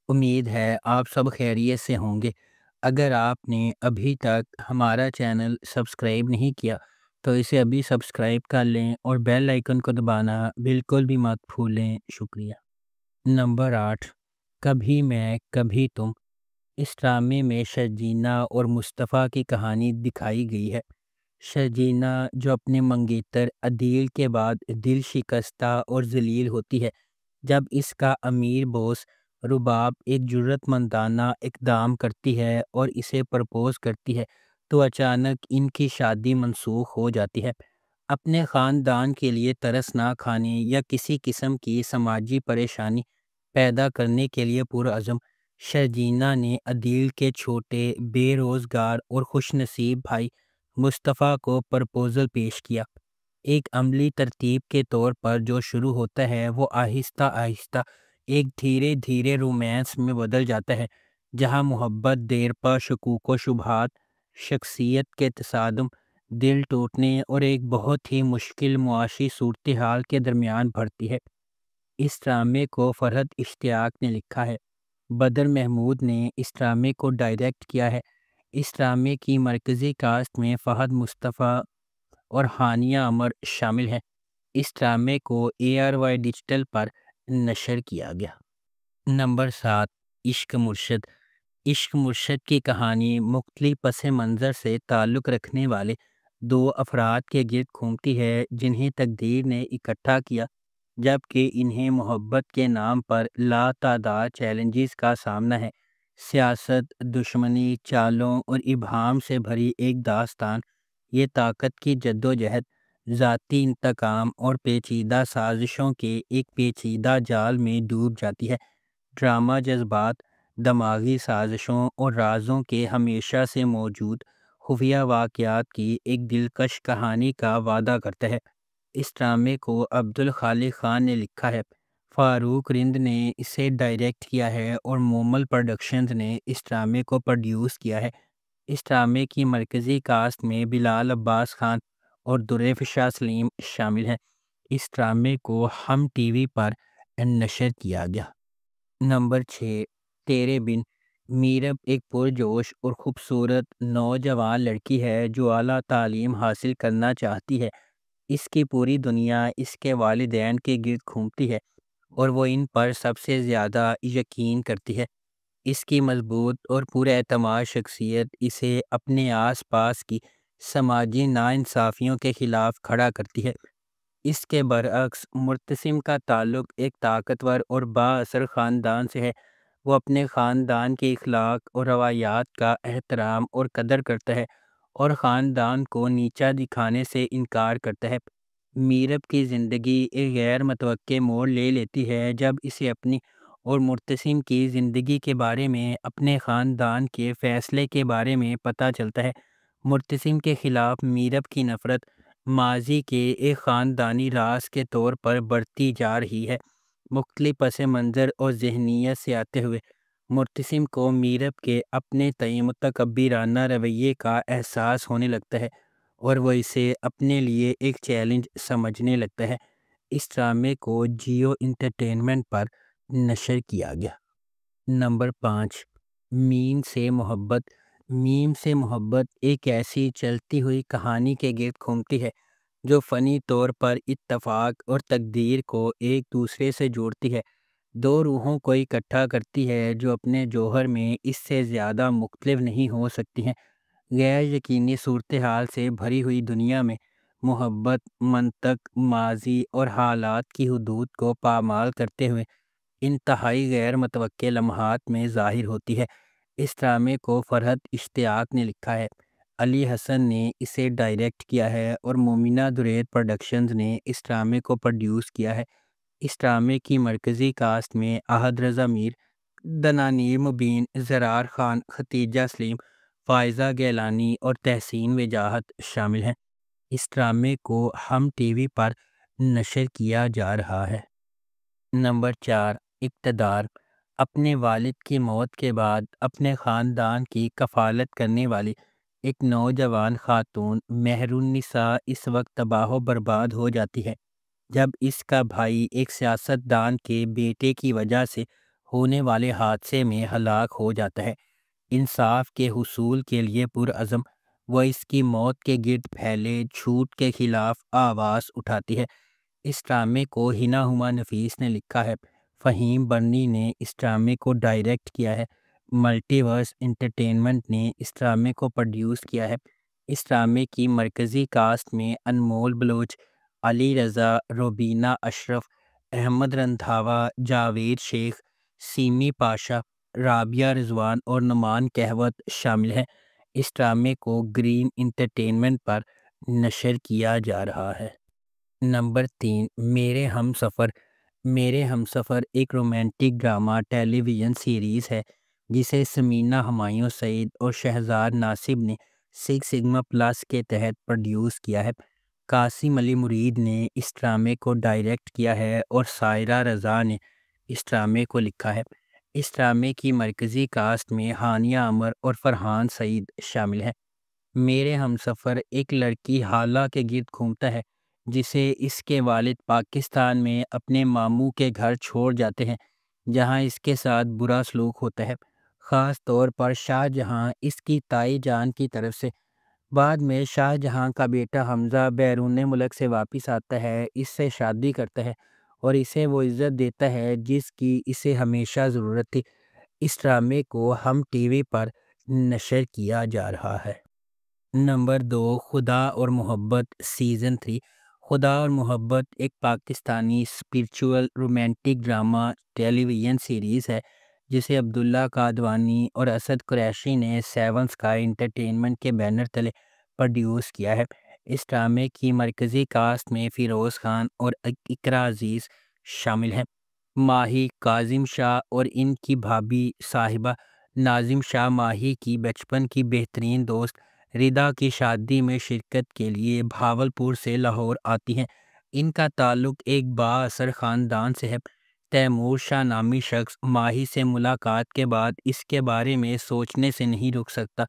امید ہے آپ سب خیریت سے ہوں گے۔ اگر آپ نے ابھی تک ہمارا چینل سبسکرائب نہیں کیا تو اسے ابھی سبسکرائب کر لیں اور بیل آئیکن کو دبانا بالکل بھی مت بھولیں۔ شکریہ۔ نمبر 8، کبھی میں کبھی تم۔ اس ڈرامے میں شرجینا اور مصطفیٰ کی کہانی دکھائی گئی ہے۔ شرجینا جو اپنے منگیتر عدیل کے بعد دل شکستہ اور ذلیل ہوتی ہے جب اس کا امیر بوس رباب ایک جرت مندانہ اقدام کرتی ہے اور اسے پرپوز کرتی ہے تو اچانک ان کی شادی منسوخ ہو جاتی ہے۔ اپنے خاندان کے لیے ترس نہ کھانے یا کسی قسم کی سماجی پریشانی پیدا کرنے کے لیے پرعزم شرجینا نے عدیل کے چھوٹے بے روزگار اور خوش نصیب بھائی مصطفیٰ کو پرپوزل پیش کیا۔ ایک عملی ترتیب کے طور پر جو شروع ہوتا ہے وہ آہستہ آہستہ ایک دھیرے دھیرے رومانس میں بدل جاتا ہے، جہاں محبت دیر پا شکوک و شبہات، شخصیت کے تصادم، دل ٹوٹنے اور ایک بہت ہی مشکل معاشی صورتحال کے درمیان بڑھتی ہے۔ اس ڈرامے کو فرحت اشتیاق نے لکھا ہے۔ بدر محمود نے اس ڈرامے کو ڈائریکٹ کیا ہے۔ اس ڈرامے کی مرکزی کاسٹ میں فہد مصطفیٰ اور ہانیہ عمر شامل ہیں۔ اس ڈرامے کو ARY ڈیجیٹل پر نشر کیا گیا۔ نمبر 7، عشق مرشد۔ عشق مرشد کی کہانی مختلف پس منظر سے تعلق رکھنے والے دو افراد کے گرد گھومتی ہے جنہیں تقدیر نے اکٹھا کیا جبکہ انہیں محبت کے نام پر لاتعداد چیلنجز کا سامنا ہے۔ سیاست، دشمنی، چالوں اور ابہام سے بھری ایک داستان یہ طاقت کی جدوجہد، ذاتی انتقام اور پیچیدہ سازشوں کے ایک پیچیدہ جال میں ڈوب جاتی ہے۔ ڈرامہ جذبات، دماغی سازشوں اور رازوں کے ہمیشہ سے موجود خفیہ واقعات کی ایک دلکش کہانی کا وعدہ کرتا ہے۔ اس ڈرامے کو عبدالخالق خان نے لکھا ہے، فاروق رند نے اسے ڈائریکٹ کیا ہے اور مومل پروڈکشنز نے اس ڈرامے کو پروڈیوس کیا ہے۔ اس ڈرامے کی مرکزی کاسٹ میں بلال عباس خان اور دریفشا سلیم شامل ہیں۔ اس ڈرامے کو ہم ٹی وی پر نشر کیا گیا۔ نمبر 6، تیرے بن۔ میرب ایک پرجوش اور خوبصورت نوجوان لڑکی ہے جو اعلیٰ تعلیم حاصل کرنا چاہتی ہے۔ اس کی پوری دنیا اس کے والدین کے گرد گھومتی ہے اور وہ ان پر سب سے زیادہ یقین کرتی ہے۔ اس کی مضبوط اور پر اعتماد شخصیت اسے اپنے آس پاس کی سماجی ناانصافیوں کے خلاف کھڑا کرتی ہے۔ اس کے برعکس مرتسم کا تعلق ایک طاقتور اور بااثر خاندان سے ہے۔ وہ اپنے خاندان کے اخلاق اور روایات کا احترام اور قدر کرتا ہے اور خاندان کو نیچا دکھانے سے انکار کرتا ہے۔ میرب کی زندگی ایک غیر متوقع موڑ لے لیتی ہے جب اسے اپنی اور مرتسم کی زندگی کے بارے میں اپنے خاندان کے فیصلے کے بارے میں پتہ چلتا ہے۔ مرتسم کے خلاف میرب کی نفرت ماضی کے ایک خاندانی راز کے طور پر بڑھتی جا رہی ہے۔ مختلف پس منظر اور ذہنیت سے آتے ہوئے مرتسم کو میرب کے اپنے تئیں متکبرانہ رویے کا احساس ہونے لگتا ہے اور وہ اسے اپنے لیے ایک چیلنج سمجھنے لگتا ہے۔ اس ڈرامے کو جیو انٹرٹینمنٹ پر نشر کیا گیا۔ نمبر 5، میم سے محبت۔ میم سے محبت ایک ایسی چلتی ہوئی کہانی کے گرد گھومتی ہے جو فنی طور پر اتفاق اور تقدیر کو ایک دوسرے سے جوڑتی ہے۔ دو روحوں کو اکٹھا کرتی ہے جو اپنے جوہر میں اس سے زیادہ مختلف نہیں ہو سکتی ہیں۔ غیر یقینی صورتحال سے بھری ہوئی دنیا میں محبت منطق، ماضی اور حالات کی حدود کو پامال کرتے ہوئے انتہائی غیر متوقع لمحات میں ظاہر ہوتی ہے۔ اس ڈرامے کو فرحت اشتیاق نے لکھا ہے، علی حسن نے اسے ڈائریکٹ کیا ہے اور مومنہ درید پروڈکشنز نے اس ڈرامے کو پروڈیوس کیا ہے۔ اس ڈرامے کی مرکزی کاسٹ میں احد رضا میر، دنانیر مبین، زرار خان، ختیجہ سلیم، فائزہ گیلانی اور تحسین وجاہت شامل ہیں۔ اس ڈرامے کو ہم ٹی وی پر نشر کیا جا رہا ہے۔ نمبر 4، اقتدار۔ اپنے والد کی موت کے بعد اپنے خاندان کی کفالت کرنے والی ایک نوجوان خاتون مہر النساء اس وقت تباہ و برباد ہو جاتی ہے جب اس کا بھائی ایک سیاست دان کے بیٹے کی وجہ سے ہونے والے حادثے میں ہلاک ہو جاتا ہے۔ انصاف کے حصول کے لیے پرعزم، وہ اس کی موت کے گرد پھیلے جھوٹ کے خلاف آواز اٹھاتی ہے۔ اس ڈرامے کو ہنا ہما نفیس نے لکھا ہے، فہیم برنی نے اس ڈرامے کو ڈائریکٹ کیا ہے، ملٹی ورس انٹرٹینمنٹ نے اس ڈرامے کو پروڈیوس کیا ہے۔ اس ڈرامے کی مرکزی کاسٹ میں انمول بلوچ، علی رضا، روبینہ اشرف، احمد رندھاوا، جاوید شیخ، سیمی پاشا، رابعہ رضوان اور نعمان کہوت شامل ہیں۔ اس ڈرامے کو گرین انٹرٹینمنٹ پر نشر کیا جا رہا ہے۔ نمبر 3، میرے ہم سفر۔ میرے ہم سفر ایک رومانٹک ڈرامہ ٹیلی ویژن سیریز ہے جسے سمینہ ہمایوں سعید اور شہزاد ناصب نے 6 سگما پلس کے تحت پروڈیوس کیا ہے۔ قاسم علی مرید نے اس ڈرامے کو ڈائریکٹ کیا ہے اور سائرہ رضا نے اس ڈرامے کو لکھا ہے۔ اس ڈرامے کی مرکزی کاسٹ میں ہانیہ عمر اور فرحان سعید شامل ہیں۔ میرے ہم سفر ایک لڑکی حالہ کے گرد گھومتا ہے جسے اس کے والد پاکستان میں اپنے ماموں کے گھر چھوڑ جاتے ہیں، جہاں اس کے ساتھ برا سلوک ہوتا ہے، خاص طور پر شاہ جہاں اس کی تائی جان کی طرف سے۔ بعد میں شاہ جہاں کا بیٹا حمزہ بیرون ملک سے واپس آتا ہے، اس سے شادی کرتا ہے اور اسے وہ عزت دیتا ہے جس کی اسے ہمیشہ ضرورت تھی۔ اس ڈرامے کو ہم ٹی وی پر نشر کیا جا رہا ہے۔ نمبر 2، خدا اور محبت سیزن 3۔ خدا اور محبت ایک پاکستانی اسپرچول رومانٹک ڈرامہ ٹیلی ویژن سیریز ہے جسے عبداللہ قادوانی اور اسد قریشی نے 7 اسکائی انٹرٹینمنٹ کے بینر تلے پروڈیوس کیا ہے۔ اس ڈرامے کی مرکزی کاسٹ میں فیروز خان اور اقرا عزیز شامل ہیں۔ ماہی، کاظم شاہ اور ان کی بھابھی صاحبہ ناظم شاہ ماہی کی بچپن کی بہترین دوست ردا کی شادی میں شرکت کے لیے بھاولپور سے لاہور آتی ہیں۔ ان کا تعلق ایک با اثر خاندان سے ہے۔ تیمور شاہ نامی شخص ماہی سے ملاقات کے بعد اس کے بارے میں سوچنے سے نہیں رک سکتا۔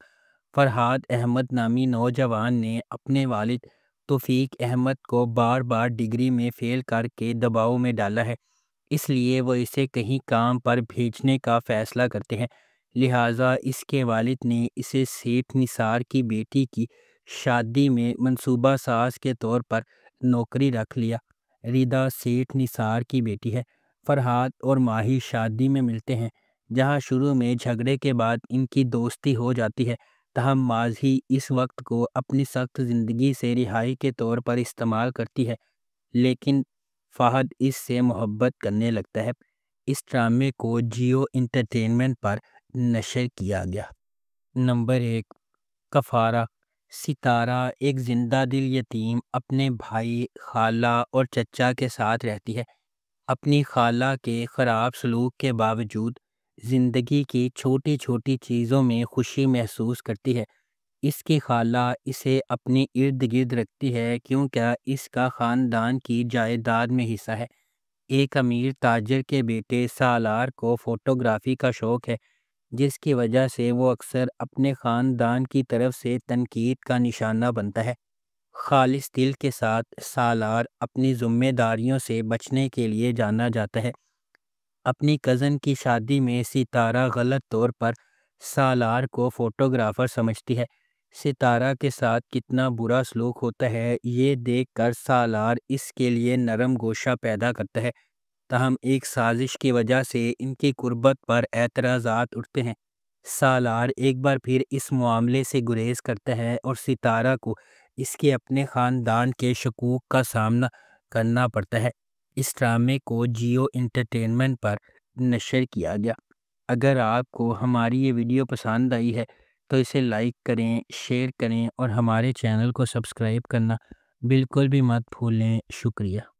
فرحاد احمد نامی نوجوان نے اپنے والد توفیق احمد کو بار بار ڈگری میں فیل کر کے دباؤ میں ڈالا ہے، اس لیے وہ اسے کہیں کام پر بھیجنے کا فیصلہ کرتے ہیں، لہٰذا اس کے والد نے اسے سیٹھ نثار کی بیٹی کی شادی میں منصوبہ ساز کے طور پر نوکری رکھ لیا۔ ردا سیٹھ نثار کی بیٹی ہے۔ فرحاد اور ماہی شادی میں ملتے ہیں جہاں شروع میں جھگڑے کے بعد ان کی دوستی ہو جاتی ہے، تاہم ماضی اس وقت کو اپنی سخت زندگی سے رہائی کے طور پر استعمال کرتی ہے، لیکن فہد اس سے محبت کرنے لگتا ہے۔ اس ڈرامے کو جیو انٹرٹینمنٹ پر نشر کیا گیا۔ نمبر 1، کفارہ۔ ستارہ ایک زندہ دل یتیم اپنے بھائی، خالہ اور چچا کے ساتھ رہتی ہے۔ اپنی خالہ کے خراب سلوک کے باوجود زندگی کی چھوٹی چھوٹی چیزوں میں خوشی محسوس کرتی ہے۔ اس کی خالہ اسے اپنے ارد گرد رکھتی ہے کیونکہ اس کا خاندان کی جائیداد میں حصہ ہے۔ ایک امیر تاجر کے بیٹے سالار کو فوٹوگرافی کا شوق ہے، جس کی وجہ سے وہ اکثر اپنے خاندان کی طرف سے تنقید کا نشانہ بنتا ہے۔ خالص دل کے ساتھ سالار اپنی ذمہ داریوں سے بچنے کے لیے جانا جاتا ہے۔ اپنی کزن کی شادی میں ستارہ غلط طور پر سالار کو فوٹوگرافر سمجھتی ہے۔ ستارہ کے ساتھ کتنا برا سلوک ہوتا ہے یہ دیکھ کر سالار اس کے لیے نرم گوشہ پیدا کرتا ہے، تاہم ایک سازش کی وجہ سے ان کی قربت پر اعتراضات اٹھتے ہیں۔ سالار ایک بار پھر اس معاملے سے گریز کرتا ہے اور ستارہ کو اس کے اپنے خاندان کے شکوک کا سامنا کرنا پڑتا ہے۔ اس ڈرامے کو جیو انٹرٹینمنٹ پر نشر کیا گیا۔ اگر آپ کو ہماری یہ ویڈیو پسند آئی ہے تو اسے لائک کریں، شیئر کریں اور ہمارے چینل کو سبسکرائب کرنا بالکل بھی مت بھولیں۔ شکریہ۔